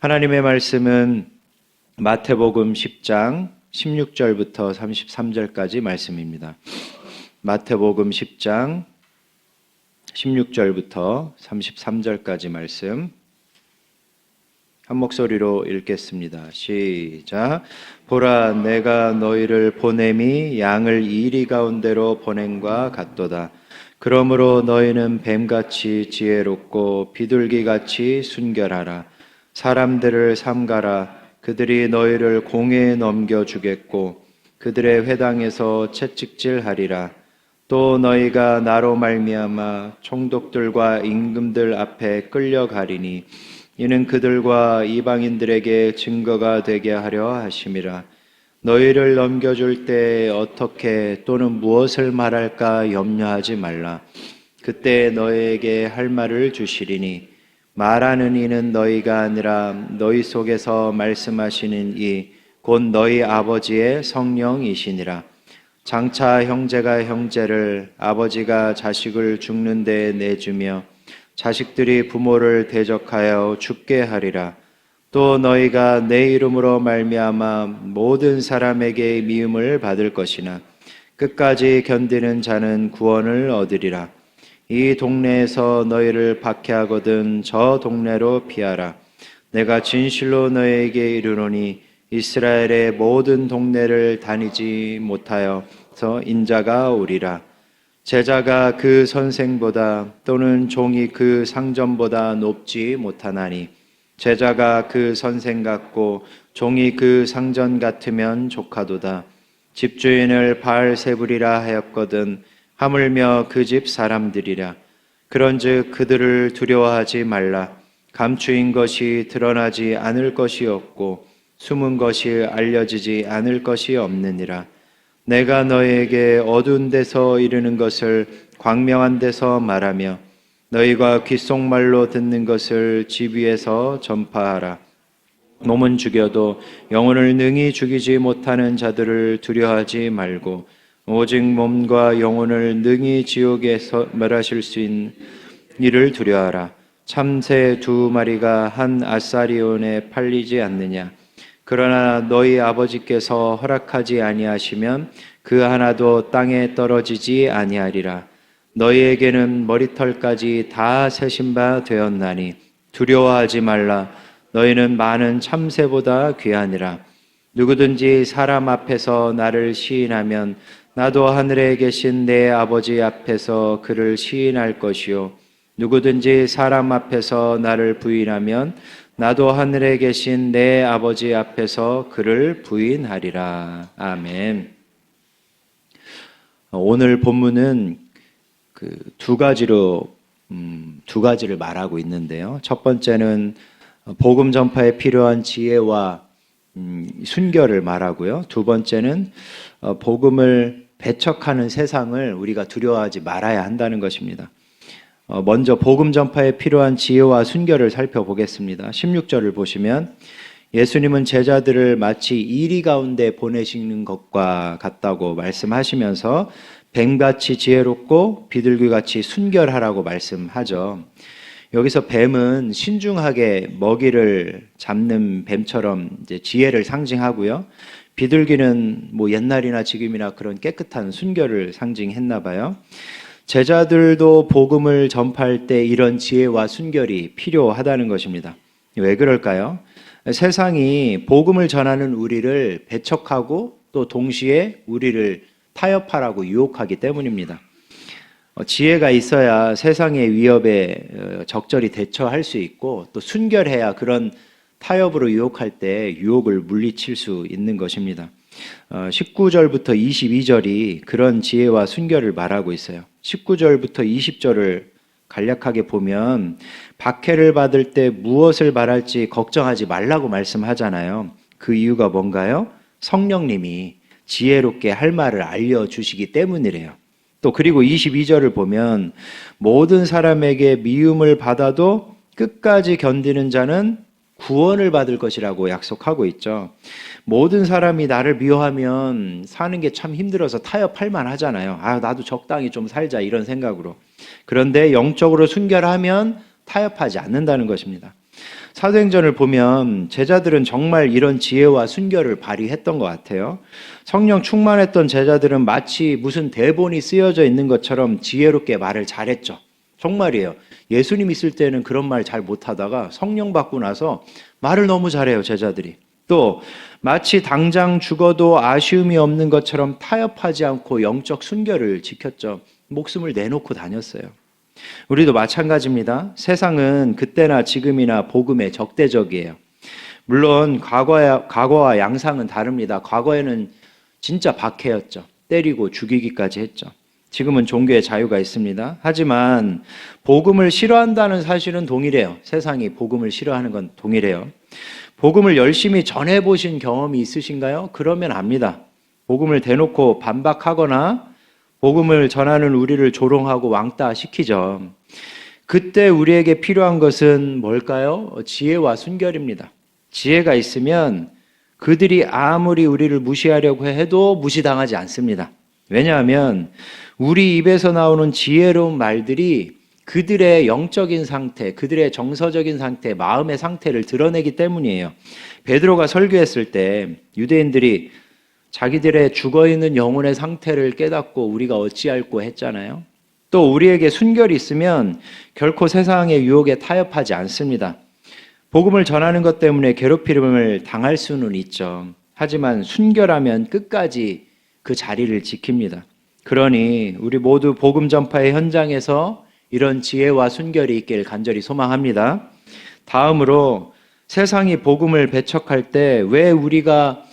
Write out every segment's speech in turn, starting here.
하나님의 말씀은 마태복음 10장 16절부터 33절까지 말씀입니다. 마태복음 10장 16절부터 33절까지 말씀 한 목소리로 읽겠습니다. 시작. 보라, 내가 너희를 보냄이 양을 이리 가운데로 보냄과 같도다. 그러므로 너희는 뱀같이 지혜롭고 비둘기같이 순결하라. 사람들을 삼가라. 그들이 너희를 공회에 넘겨주겠고 그들의 회당에서 채찍질하리라. 또 너희가 나로 말미암아 총독들과 임금들 앞에 끌려가리니 이는 그들과 이방인들에게 증거가 되게 하려 하심이라. 너희를 넘겨줄 때 어떻게 또는 무엇을 말할까 염려하지 말라. 그때 너희에게 할 말을 주시리니 말하는 이는 너희가 아니라 너희 속에서 말씀하시는 이 곧 너희 아버지의 성령이시니라. 장차 형제가 형제를, 아버지가 자식을 죽는 데에 내주며 자식들이 부모를 대적하여 죽게 하리라. 또 너희가 내 이름으로 말미암아 모든 사람에게 미움을 받을 것이나 끝까지 견디는 자는 구원을 얻으리라. 이 동네에서 너희를 박해하거든 저 동네로 피하라. 내가 진실로 너희에게 이르노니 이스라엘의 모든 동네를 다니지 못하여서 인자가 오리라. 제자가 그 선생보다 또는 종이 그 상전보다 높지 못하나니 제자가 그 선생 같고 종이 그 상전 같으면 조카도다. 집주인을 바알세불이라 하였거든 하물며 그 집 사람들이라. 그런즉 그들을 두려워하지 말라. 감추인 것이 드러나지 않을 것이 없고 숨은 것이 알려지지 않을 것이 없느니라. 내가 너희에게 어두운 데서 이르는 것을 광명한 데서 말하며 너희가 귓속말로 듣는 것을 집 위에서 전파하라. 몸은 죽여도 영혼을 능히 죽이지 못하는 자들을 두려워하지 말고 오직 몸과 영혼을 능히 지옥에서 멸하실 수 있는 이를 두려워하라. 참새 2마리가 한 아사리온에 팔리지 않느냐. 그러나 너희 아버지께서 허락하지 아니하시면 그 하나도 땅에 떨어지지 아니하리라. 너희에게는 머리털까지 다 세신 바 되었나니 두려워하지 말라. 너희는 많은 참새보다 귀하니라. 누구든지 사람 앞에서 나를 시인하면 나도 하늘에 계신 내 아버지 앞에서 그를 시인할 것이요 누구든지 사람 앞에서 나를 부인하면 나도 하늘에 계신 내 아버지 앞에서 그를 부인하리라. 아멘. 오늘 본문은 두 가지를 말하고 있는데요. 첫 번째는 복음 전파에 필요한 지혜와 순결을 말하고요. 두 번째는 복음을 배척하는 세상을 우리가 두려워하지 말아야 한다는 것입니다. 먼저 복음 전파에 필요한 지혜와 순결을 살펴보겠습니다. 16절을 보시면 예수님은 제자들을 마치 이리 가운데 보내시는 것과 같다고 말씀하시면서 뱀같이 지혜롭고 비둘기같이 순결하라고 말씀하죠. 여기서 뱀은 신중하게 먹이를 잡는 뱀처럼 이제 지혜를 상징하고요. 비둘기는 뭐 옛날이나 지금이나 그런 깨끗한 순결을 상징했나 봐요. 제자들도 복음을 전파할 때 이런 지혜와 순결이 필요하다는 것입니다. 왜 그럴까요? 세상이 복음을 전하는 우리를 배척하고 또 동시에 우리를 타협하라고 유혹하기 때문입니다. 지혜가 있어야 세상의 위협에 적절히 대처할 수 있고 또 순결해야 그런 타협으로 유혹할 때 유혹을 물리칠 수 있는 것입니다. 19절부터 22절이 그런 지혜와 순결을 말하고 있어요. 19절부터 20절을 간략하게 보면 박해를 받을 때 무엇을 말할지 걱정하지 말라고 말씀하잖아요. 그 이유가 뭔가요? 성령님이 지혜롭게 할 말을 알려주시기 때문이래요. 또 그리고 22절을 보면 모든 사람에게 미움을 받아도 끝까지 견디는 자는 구원을 받을 것이라고 약속하고 있죠. 모든 사람이 나를 미워하면 사는 게 참 힘들어서 타협할 만하잖아요. 나도 적당히 좀 살자 이런 생각으로. 그런데 영적으로 순결하면 타협하지 않는다는 것입니다. 사도행전을 보면 제자들은 정말 이런 지혜와 순결을 발휘했던 것 같아요. 성령 충만했던 제자들은 마치 무슨 대본이 쓰여져 있는 것처럼 지혜롭게 말을 잘했죠. 정말이에요. 예수님 있을 때는 그런 말 잘 못하다가 성령 받고 나서 말을 너무 잘해요, 제자들이. 또 마치 당장 죽어도 아쉬움이 없는 것처럼 타협하지 않고 영적 순결을 지켰죠. 목숨을 내놓고 다녔어요. 우리도 마찬가지입니다. 세상은 그때나 지금이나 복음에 적대적이에요. 물론 과거와 양상은 다릅니다. 과거에는 진짜 박해였죠. 때리고 죽이기까지 했죠. 지금은 종교의 자유가 있습니다. 하지만 복음을 싫어한다는 사실은 동일해요. 세상이 복음을 싫어하는 건 동일해요. 복음을 열심히 전해보신 경험이 있으신가요? 그러면 압니다. 복음을 대놓고 반박하거나 복음을 전하는 우리를 조롱하고 왕따시키죠. 그때 우리에게 필요한 것은 뭘까요? 지혜와 순결입니다. 지혜가 있으면 그들이 아무리 우리를 무시하려고 해도 무시당하지 않습니다. 왜냐하면 우리 입에서 나오는 지혜로운 말들이 그들의 영적인 상태, 그들의 정서적인 상태, 마음의 상태를 드러내기 때문이에요. 베드로가 설교했을 때 유대인들이 자기들의 죽어있는 영혼의 상태를 깨닫고 우리가 어찌할꼬 했잖아요. 또 우리에게 순결이 있으면 결코 세상의 유혹에 타협하지 않습니다. 복음을 전하는 것 때문에 괴롭힘을 당할 수는 있죠. 하지만 순결하면 끝까지 그 자리를 지킵니다. 그러니 우리 모두 복음 전파의 현장에서 이런 지혜와 순결이 있길 간절히 소망합니다. 다음으로 세상이 복음을 배척할 때 왜 우리가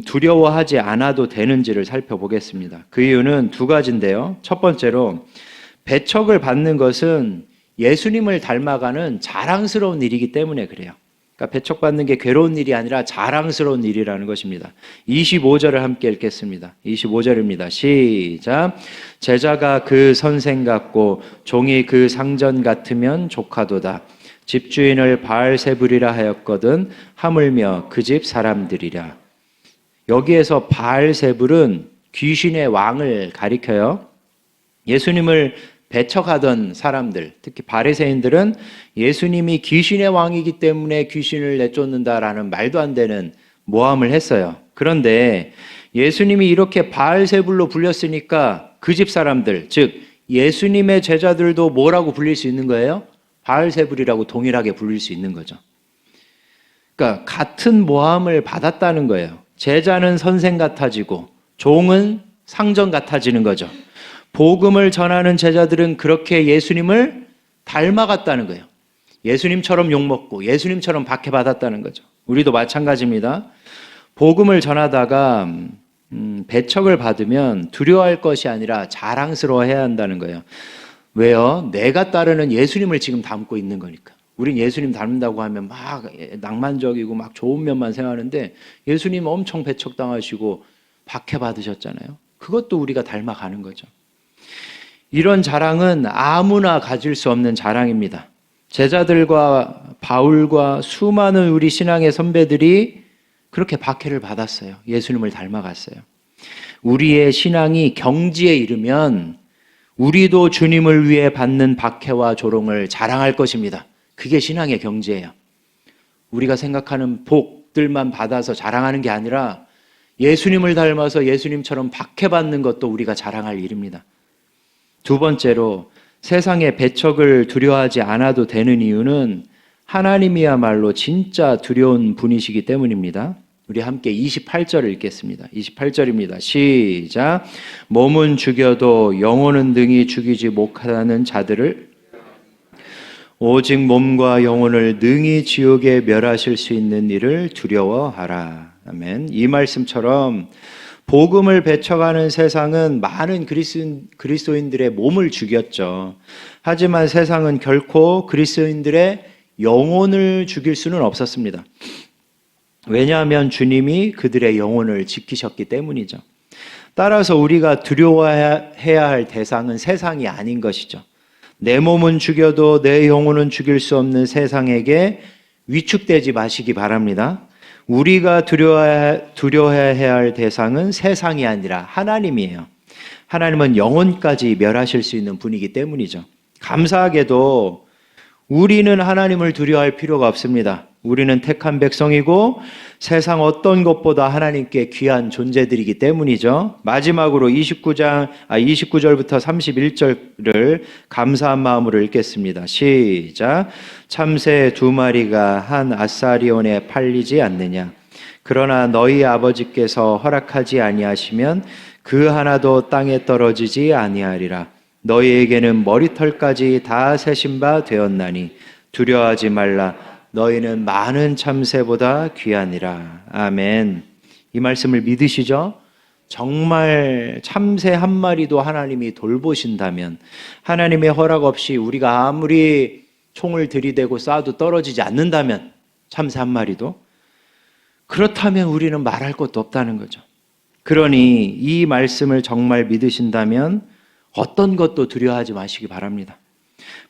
두려워하지 않아도 되는지를 살펴보겠습니다. 그 이유는 두 가지인데요. 첫 번째로 배척을 받는 것은 예수님을 닮아가는 자랑스러운 일이기 때문에 그래요. 그러니까 배척받는 게 괴로운 일이 아니라 자랑스러운 일이라는 것입니다. 25절을 함께 읽겠습니다. 25절입니다. 시작. 제자가 그 선생 같고 종이 그 상전 같으면 족하도다. 집주인을 바알세불이라 하였거든 하물며 그 집 사람들이라. 여기에서 바알세불은 귀신의 왕을 가리켜요. 예수님을 배척하던 사람들, 특히 바리새인들은 예수님이 귀신의 왕이기 때문에 귀신을 내쫓는다라는 말도 안 되는 모함을 했어요. 그런데 예수님이 이렇게 바알세불로 불렸으니까 그 집 사람들, 즉 예수님의 제자들도 뭐라고 불릴 수 있는 거예요? 바알세불이라고 동일하게 불릴 수 있는 거죠. 그러니까 같은 모함을 받았다는 거예요. 제자는 선생 같아지고 종은 상전 같아지는 거죠. 복음을 전하는 제자들은 그렇게 예수님을 닮아갔다는 거예요. 예수님처럼 욕먹고 예수님처럼 박해받았다는 거죠. 우리도 마찬가지입니다. 복음을 전하다가 배척을 받으면 두려워할 것이 아니라 자랑스러워해야 한다는 거예요. 왜요? 내가 따르는 예수님을 지금 닮고 있는 거니까. 우린 예수님 닮는다고 하면 막 낭만적이고 막 좋은 면만 생각하는데 예수님 엄청 배척당하시고 박해받으셨잖아요. 그것도 우리가 닮아가는 거죠. 이런 자랑은 아무나 가질 수 없는 자랑입니다. 제자들과 바울과 수많은 우리 신앙의 선배들이 그렇게 박해를 받았어요. 예수님을 닮아갔어요. 우리의 신앙이 경지에 이르면 우리도 주님을 위해 받는 박해와 조롱을 자랑할 것입니다. 그게 신앙의 경지예요. 우리가 생각하는 복들만 받아서 자랑하는 게 아니라 예수님을 닮아서 예수님처럼 박해받는 것도 우리가 자랑할 일입니다. 두 번째로 세상의 배척을 두려워하지 않아도 되는 이유는 하나님이야말로 진짜 두려운 분이시기 때문입니다. 우리 함께 28절을 읽겠습니다. 28절입니다. 시작. 몸은 죽여도 영혼은 능히 죽이지 못하는 자들을 오직 몸과 영혼을 능히 지옥에 멸하실 수 있는 일을 두려워하라. 아멘. 이 말씀처럼 복음을 배척하는 세상은 많은 그리스도인들의 몸을 죽였죠. 하지만 세상은 결코 그리스도인들의 영혼을 죽일 수는 없었습니다. 왜냐하면 주님이 그들의 영혼을 지키셨기 때문이죠. 따라서 우리가 두려워해야 할 대상은 세상이 아닌 것이죠. 내 몸은 죽여도 내 영혼은 죽일 수 없는 세상에게 위축되지 마시기 바랍니다. 우리가 두려워해야 할 대상은 세상이 아니라 하나님이에요. 하나님은 영혼까지 멸하실 수 있는 분이기 때문이죠. 감사하게도 우리는 하나님을 두려워할 필요가 없습니다. 우리는 택한 백성이고 세상 어떤 것보다 하나님께 귀한 존재들이기 때문이죠. 마지막으로 29절부터 31절을 감사한 마음으로 읽겠습니다. 시작. 참새 2마리가 한 아사리온에 팔리지 않느냐. 그러나 너희 아버지께서 허락하지 아니하시면 그 하나도 땅에 떨어지지 아니하리라. 너희에게는 머리털까지 다 세신 바 되었나니 두려워하지 말라. 너희는 많은 참새보다 귀하니라. 아멘. 이 말씀을 믿으시죠? 정말 참새 한 마리도 하나님이 돌보신다면, 하나님의 허락 없이 우리가 아무리 총을 들이대고 쏴도 떨어지지 않는다면, 참새 한 마리도, 그렇다면 우리는 말할 것도 없다는 거죠. 그러니 이 말씀을 정말 믿으신다면 어떤 것도 두려워하지 마시기 바랍니다.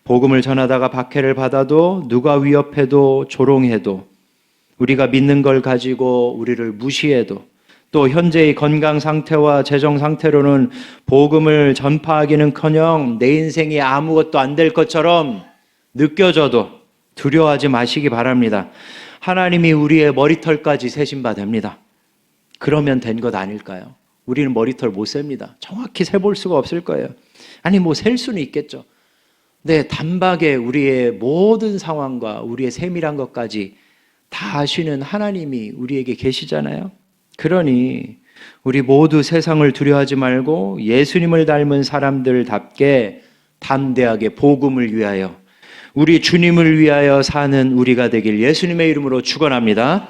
복음을 전하다가 박해를 받아도, 누가 위협해도 조롱해도, 우리가 믿는 걸 가지고 우리를 무시해도, 또 현재의 건강 상태와 재정 상태로는 복음을 전파하기는커녕 내 인생이 아무것도 안 될 것처럼 느껴져도 두려워하지 마시기 바랍니다. 하나님이 우리의 머리털까지 세신 바 됩니다. 그러면 된 것 아닐까요? 우리는 머리털 못 셉니다. 정확히 세볼 수가 없을 거예요. 아니 셀 수는 있겠죠. 네, 단박에 우리의 모든 상황과 우리의 세밀한 것까지 다 아시는 하나님이 우리에게 계시잖아요. 그러니 우리 모두 세상을 두려워하지 말고 예수님을 닮은 사람들답게 담대하게 복음을 위하여, 우리 주님을 위하여 사는 우리가 되길 예수님의 이름으로 축원합니다.